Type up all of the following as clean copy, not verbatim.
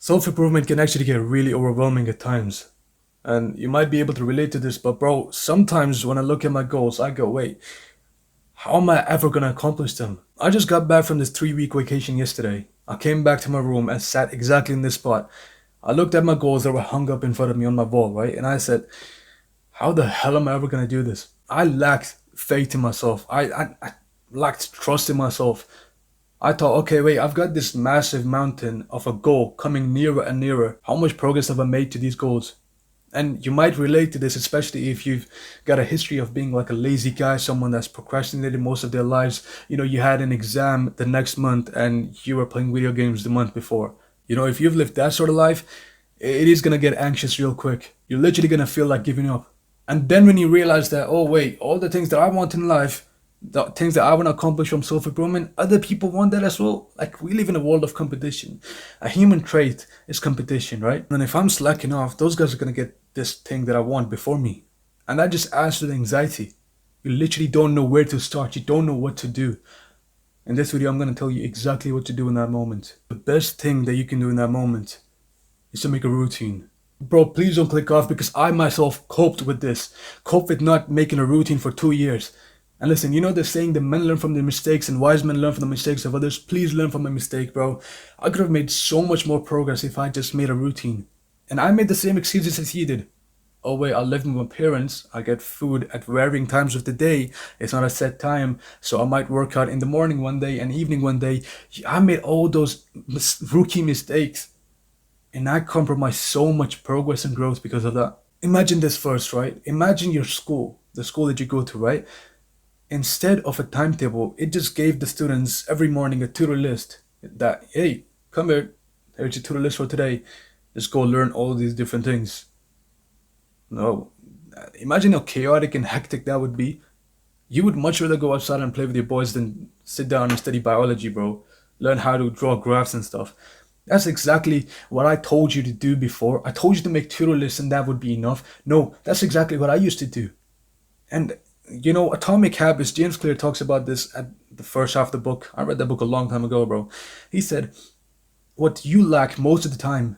Self-improvement can actually get really overwhelming at times. And you might be able to relate to this, but bro, sometimes when I look at my goals, I go, wait, how am I ever gonna accomplish them? I just got back from this 3 week vacation yesterday. I came back to my room and sat exactly in this spot. I looked at my goals that were hung up in front of me on my wall, right? And I said, how the hell am I ever gonna do this? I lacked faith in myself. I lacked trust in myself. I thought, okay, wait, I've got this massive mountain of a goal coming nearer and nearer. How much progress have I made to these goals? And you might relate to this, especially if you've got a history of being like a lazy guy, someone that's procrastinated most of their lives. You had an exam the next month and you were playing video games the month before. If you've lived that sort of life, it is gonna get anxious real quick. You're literally gonna feel like giving up. And then when you realize that, oh wait, all the things that I want in life, the things that I want to accomplish from self-improvement, other people want that as well. Like, we live in a world of competition. A human trait is competition, right? And if I'm slacking off, those guys are gonna get this thing that I want before me. And that just adds to the anxiety. You literally don't know where to start. You don't know what to do. In this video, I'm gonna tell you exactly what to do in that moment. The best thing that you can do in that moment is to make a routine. Bro, please don't click off, because I myself coped with this. Coped with not making a routine for 2 years. And listen, the saying that men learn from their mistakes and wise men learn from the mistakes of others. Please learn from my mistake, bro. I could have made so much more progress if I just made a routine. And I made the same excuses as he did. Oh wait, I live with my parents. I get food at varying times of the day. It's not a set time. So I might work out in the morning one day and evening one day. I made all those rookie mistakes. And I compromised so much progress and growth because of that. Imagine this first, right? Imagine your school, the school that you go to, right? Instead of a timetable, it just gave the students every morning a to-do list that, hey, come here, here's your to-do list for today. Just go learn all these different things. No, imagine how chaotic and hectic that would be. You would much rather go outside and play with your boys than sit down and study biology, bro. Learn how to draw graphs and stuff. That's exactly what I told you to do before. I told you to make to-do lists and that would be enough. No, that's exactly what I used to do. And Atomic Habits, James Clear talks about this at the first half of the book. I read that book a long time ago, bro. He said, what you lack most of the time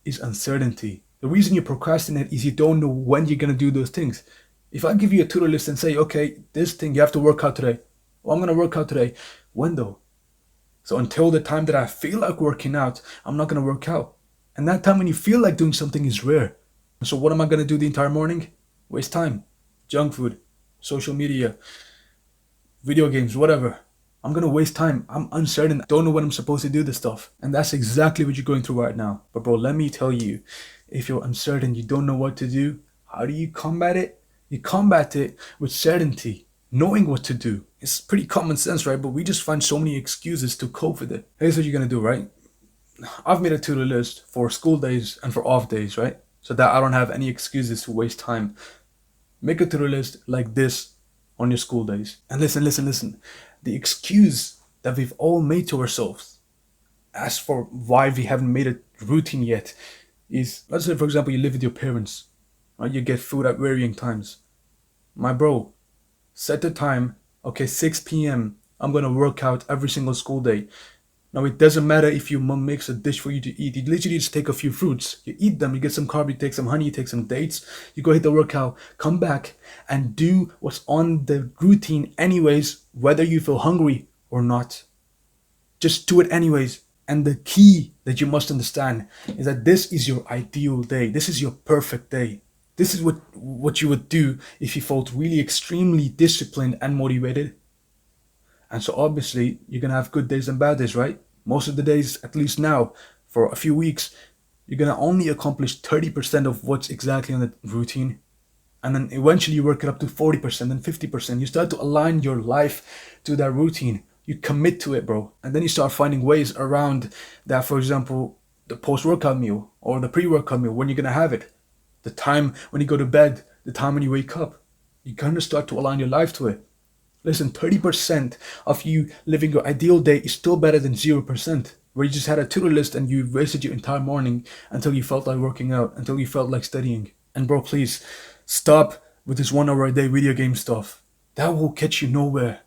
is uncertainty. The reason you procrastinate is you don't know when you're going to do those things. If I give you a to-do list and say, okay, this thing you have to work out today. Well, I'm going to work out today. When though? So until the time that I feel like working out, I'm not going to work out. And that time when you feel like doing something is rare. So what am I going to do the entire morning? Waste time. Junk food. Social media, video games, whatever. I'm gonna waste time. I'm uncertain. I don't know when I'm supposed to do this stuff. And that's exactly what you're going through right now. But bro, let me tell you, if you're uncertain, you don't know what to do, how do you combat it? You combat it with certainty, knowing what to do. It's pretty common sense, right? But we just find so many excuses to cope with it. Here's what you're gonna do, right? I've made a to-do list for school days and for off days, right? So that I don't have any excuses to waste time. Make a to-do list like this on your school days. And listen. The excuse that we've all made to ourselves as for why we haven't made a routine yet is, let's say, for example, you live with your parents, right? You get food at varying times. My bro, set the time, okay, 6 p.m. I'm going to work out every single school day. Now, it doesn't matter if your mom makes a dish for you to eat. You literally just take a few fruits. You eat them, you get some carb, you take some honey, you take some dates. You go hit the workout, come back and do what's on the routine anyways, whether you feel hungry or not. Just do it anyways. And the key that you must understand is that this is your ideal day. This is your perfect day. This is what you would do if you felt really extremely disciplined and motivated. And so obviously, you're going to have good days and bad days, right? Most of the days, at least now, for a few weeks, you're going to only accomplish 30% of what's exactly on the routine. And then eventually you work it up to 40%, then 50%. You start to align your life to that routine. You commit to it, bro. And then you start finding ways around that, for example, the post-workout meal or the pre-workout meal, when you're going to have it. The time when you go to bed, the time when you wake up. You're going to start to align your life to it. Listen, 30% of you living your ideal day is still better than 0%, where you just had a to-do list and you wasted your entire morning until you felt like working out, until you felt like studying. And bro, please, stop with this 1 hour a day video game stuff. That will get you nowhere.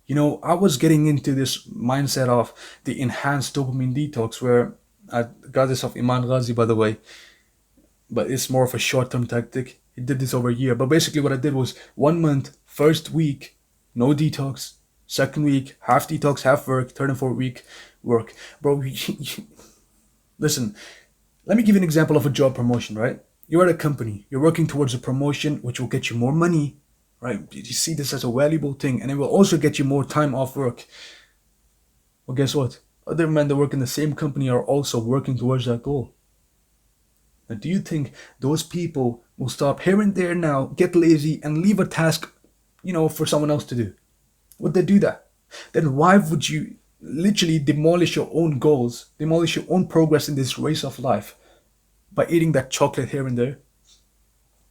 I was getting into this mindset of the enhanced dopamine detox where I got this off Iman Ghazi, by the way, but it's more of a short-term tactic. He did this over a year. But basically, what I did was 1 month, first week, no detox. Second week, half detox, half work. Third and fourth week, work. Bro, listen, let me give you an example of a job promotion, right? You're at a company, you're working towards a promotion which will get you more money, right? You see this as a valuable thing, and it will also get you more time off work. Well, guess what? Other men that work in the same company are also working towards that goal. Now, do you think those people will stop here and there now, get lazy, and leave a task, for someone else to do? Would they do that? Then why would you literally demolish your own goals, demolish your own progress in this race of life by eating that chocolate here and there?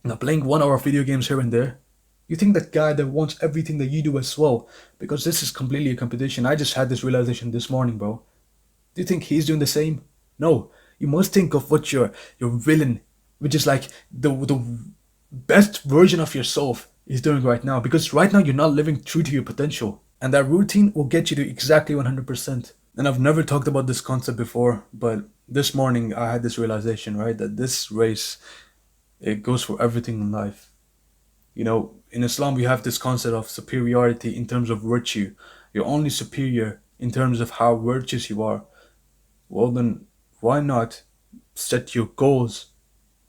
Now, playing 1 hour video games here and there? You think that guy that wants everything that you do as well, because this is completely a competition. I just had this realization this morning, bro. Do you think he's doing the same? No. You must think of what your villain, which is like the best version of yourself, is doing right now. Because right now you're not living true to your potential. And that routine will get you to exactly 100%. And I've never talked about this concept before, but this morning I had this realization, right? That this race, it goes for everything in life. In Islam, we have this concept of superiority in terms of virtue. You're only superior in terms of how virtuous you are. Well, then why not set your goals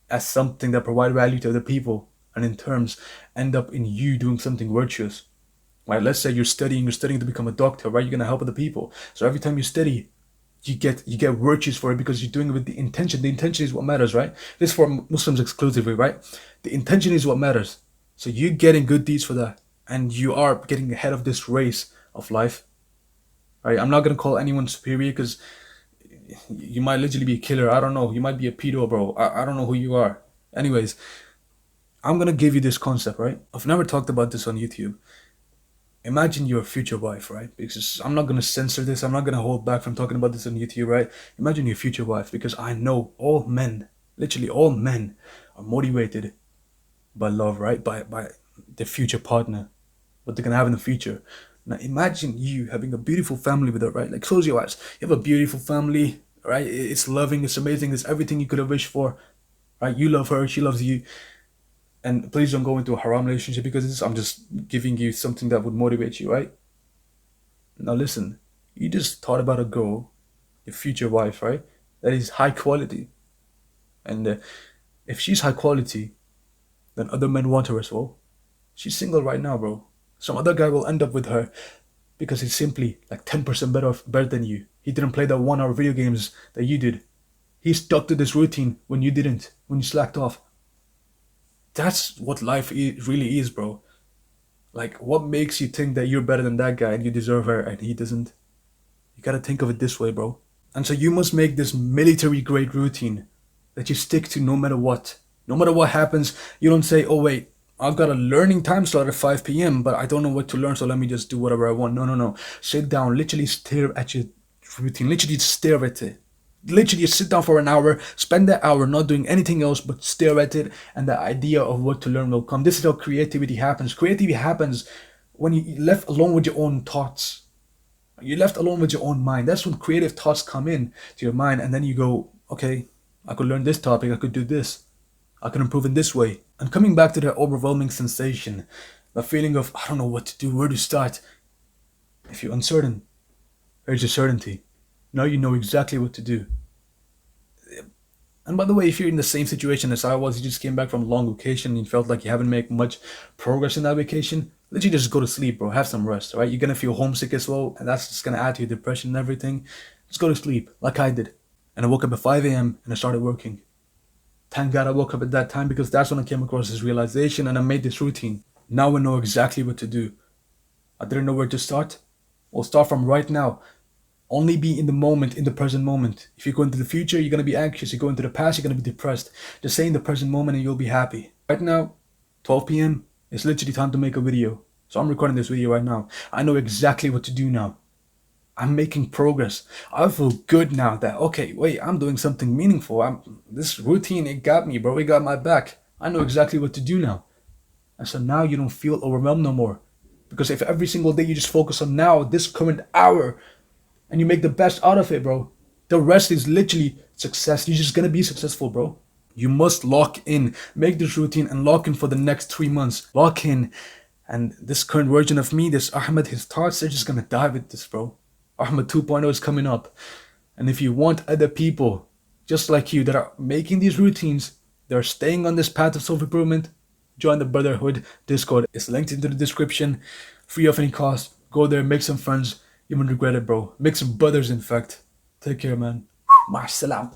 as something that provide value to other people, and in terms end up in you doing something virtuous? Right? Let's say you're studying to become a doctor, right? You're gonna help other people. So every time you study, you get virtues for it because you're doing it with the intention. The intention is what matters, right? This is for Muslims exclusively, right? The intention is what matters. So you're getting good deeds for that, and you are getting ahead of this race of life. Right? I'm not gonna call anyone superior because you might literally be a killer. I don't know. You might be a pedo, bro. I don't know who you are. Anyways, I'm gonna give you this concept, right? I've never talked about this on YouTube. Imagine your future wife, right? Because I'm not gonna censor this. I'm not gonna hold back from talking about this on YouTube, right? Imagine your future wife, because I know all men, literally all men, are motivated by love, right? By their future partner, what they're gonna have in the future. Now imagine you having a beautiful family with her, right? Like close your eyes. You have a beautiful family, right? It's loving, it's amazing, it's everything you could have wished for, right? You love her, she loves you. And please don't go into a haram relationship because I'm just giving you something that would motivate you, right? Now listen, you just thought about a girl, your future wife, right? That is high quality. And if she's high quality, then other men want her as well. She's single right now, bro. Some other guy will end up with her because he's simply like 10% better than you. He didn't play that 1 hour video games that you did. He stuck to this routine when you didn't, when you slacked off. That's what life really is, bro. Like, what makes you think that you're better than that guy and you deserve her and he doesn't? You gotta think of it this way, bro. And so you must make this military grade routine that you stick to no matter what. No matter what happens, you don't say, oh wait, I've got a learning time slot at 5 p.m., but I don't know what to learn, so let me just do whatever I want. No, no, no. Sit down, literally stare at your routine, literally stare at it. Literally just sit down for an hour, spend that hour not doing anything else but stare at it, and the idea of what to learn will come. This is how creativity happens. Creativity happens when you're left alone with your own thoughts. You're left alone with your own mind. That's when creative thoughts come in to your mind, and then you go, okay, I could learn this topic, I could do this. I can improve in this way. And coming back to that overwhelming sensation, the feeling of, I don't know what to do, where to start. If you're uncertain, here's your certainty. Now you know exactly what to do. And by the way, if you're in the same situation as I was, you just came back from a long vacation and you felt like you haven't made much progress in that vacation, literally just go to sleep, bro. Have some rest, right? You're gonna feel homesick as well, and that's just gonna add to your depression and everything. Just go to sleep, like I did. And I woke up at 5 a.m. and I started working. Thank God I woke up at that time because that's when I came across this realization and I made this routine. Now I know exactly what to do. I didn't know where to start. Well, start from right now. Only be in the moment, in the present moment. If you go into the future, you're going to be anxious. You go into the past, you're going to be depressed. Just stay in the present moment and you'll be happy. Right now, 12 p.m., it's literally time to make a video. So I'm recording this video right now. I know exactly what to do now. I'm making progress. I feel good now that, okay, wait, I'm doing something meaningful. This routine, it got me, bro. It got my back. I know exactly what to do now. And so now you don't feel overwhelmed no more. Because if every single day you just focus on now, this current hour, and you make the best out of it, bro, The rest is literally success. You're just gonna be successful, bro. You must lock in. Make this routine and lock in for the next 3 months. Lock in. And this current version of me, this Ahmed, his thoughts are just gonna die with this, bro. Ahmed 2.0 is coming up. And if you want other people just like you that are making these routines, they're staying on this path of self improvement, join the Brotherhood Discord. It's linked into the description, free of any cost. Go there, make some friends. You won't regret it, bro. Make some brothers, in fact. Take care, man. Ma'as salam.